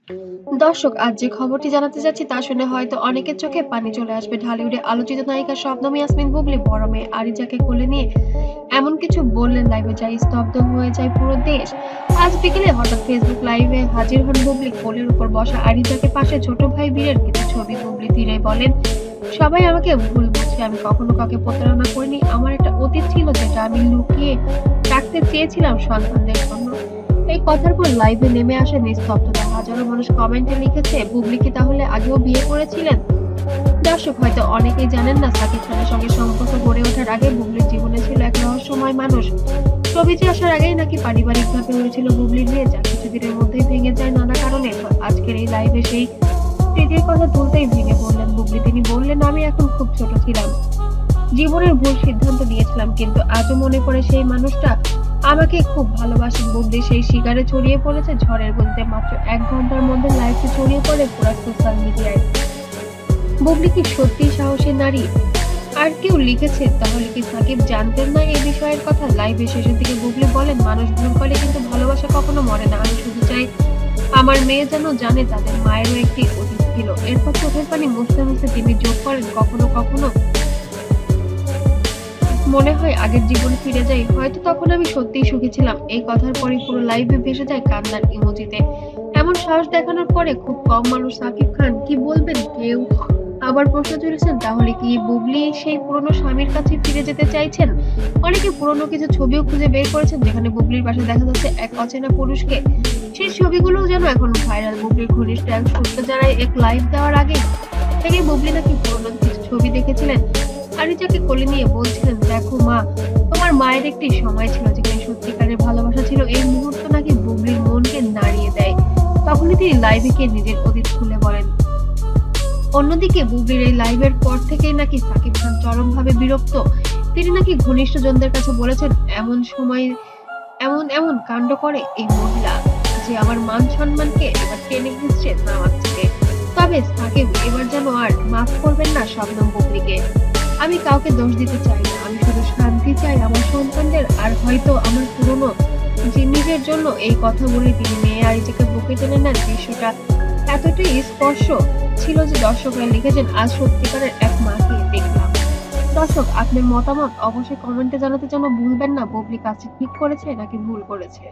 দর্শক, আজ যে খবরটি জানাতে যাচ্ছি তা শুনে হয়তো অনেকের চোখে পানি চলে আসবে। ঢালিউডে আলোচিত নায়িকা শবনম ইয়াসমিন বুবলি বড় মেয়ে আরিজাকে কোলে নিয়ে এমন কিছু বললেন লাইভে, যা স্তব্ধ হয়ে যায় পুরো দেশ। আজ বিকেলে হঠাৎ ফেসবুক লাইভে হাজির হন বুবলি। কোলের উপর বসা আরিজাকে পাশে ছোট ভাই বীরের কিছু ছবি। বুবলি ধীরে বলেন, সবাই আমাকে ভুল বুঝছে, আমি কখনো কাউকে প্রতারণা করিনি। আমার একটা অতীত ছিল যেটা আমি লুকিয়ে রাখতে চেয়েছিলাম সন্তানদের জন্য। এই কথার পর লাইভে নেমে আসে নিস্তব্ধতা। হাজারো মানুষ কমেন্টে লিখেছে, বুবলি কি তাহলে আগেও বিয়ে করেছিলেন? দর্শক, হয়তো অনেকেই জানেন না, সাকিব খানের সঙ্গে সম্পর্ক গড়ে ওঠার আগে বুবলির জীবনে ছিল এক রহস্যময় মানুষ। ছবিতে আসার আগেই নাকি পারিবারিকভাবে হয়েছিল বুবলির বিয়ে, যা কিছুদিনের মধ্যেই ভেঙে যায় নানা কারণে। আজকের এই লাইভে সেই স্মৃতির কথা তুলতেই ভেঙে পড়লেন বুবলি। তিনি বললেন, আমি এখন খুব ছোট ছিলাম, জীবনের ভুল সিদ্ধান্ত নিয়েছিলাম, কিন্তু আজও মনে পড়ে সেই মানুষটা আমাকে খুব ভালোবাসেন। বুবলি সেই শিকারে ছড়িয়ে পড়েছে ঝড়ের গতিতে। মাত্র 1 ঘন্টার মধ্যে লাইভটি ছড়িয়ে পড়ে পুরো সোশ্যাল মিডিয়ায়। বুবলি কি সত্যি সাহসী নারী? আর কেউ লিখেছে, তাহলে কি সাকিব জানতেন না এই বিষয়ের কথা? লাইভে শেষের দিকে বুবলি বলেন, মানুষ ভুল করে কিন্তু ভালোবাসা কখনো মরে না। আমি শুধু চাই আমার মেয়ে যেন জানে তাদের মায়েরও একটি অতীত ছিল। এরপর চোখের পানি মুছতে মুছতে তিনি যোগ করেন, কখনো কখনো মনে হয় আগের জীবনে ফিরে যাই, হয়তো তখন আমি সত্যিই সুখী ছিলাম। এই কথার পরে পুরো লাইভে ভেসে যায় কান্নার ইমোজিতে। এমন সাহস দেখানোর পরে খুব কম মানুষ সাকিব খান কি বলবেন। কেউ আবার প্রশ্ন তুলেছেন, তাহলে কি বুবলি সেই পুরনো স্বামীর কাছে ফিরে যেতে চাইছেন? অনেকে পুরনো কিছু ছবিও খুঁজে বের করেছেন যেখানে বুবলির পাশে দেখা যাচ্ছে এক অচেনা পুরুষকে। সেই ছবিগুলোও যেন এখন ভাইরাল। বুবলির ঘনিষ্ঠ এক সূত্র জানায়, এক লাইভ দেওয়ার আগে থেকে বুবলি নাকি পুরনো কিছু ছবি দেখেছিলেন। আরিজাকে কোলে নিয়ে বলছিলেন, দেখো মা, তোমার মায়ের একটি সময় ছিল যেখানে সত্যিকারের ভালোবাসা ছিল। এই মুহূর্ত নাকি বুবলির মনকে নাড়িয়ে দেয়। তখনই তিনি লাইভে গিয়ে নিজের অতীত খুলে বলেন। অন্যদিকে বুবলির এই লাইভের পর থেকেই নাকি সাকিব খান চরমভাবে বিরক্ত। তিনি নাকি ঘনিষ্ঠজনদের কাছে বলেছেন, এমন সময় এমন এমন কাণ্ড করে এই মহিলা, যে আমার মান সম্মানকে এবার টেনে হিঁচড়ে নামাচ্ছে। তবে সাকিব এবার যেন আর মাফ করবেন না শবনম বুবলিকে। আমি কাউকে দোষ দিতে চাই না, আমি শুধু শান্তি চাই আমার সন্তানদের, আর হয়তো আমার পুরনো নিজের জন্য। এই কথা বলে তিনি মেয়ে আরিজাকে বুকে টেনে নেন। দৃশ্যটা এতটাই স্পর্শ ছিল যে দর্শকরা লিখেছেন, আজ সত্যিকারের এক মাকে দেখলাম। দর্শক, আপনার মতামত অবশ্যই কমেন্টে জানাতে যেন ভুলবেন না। বুবলি কাজটি ঠিক করেছে নাকি ভুল করেছে?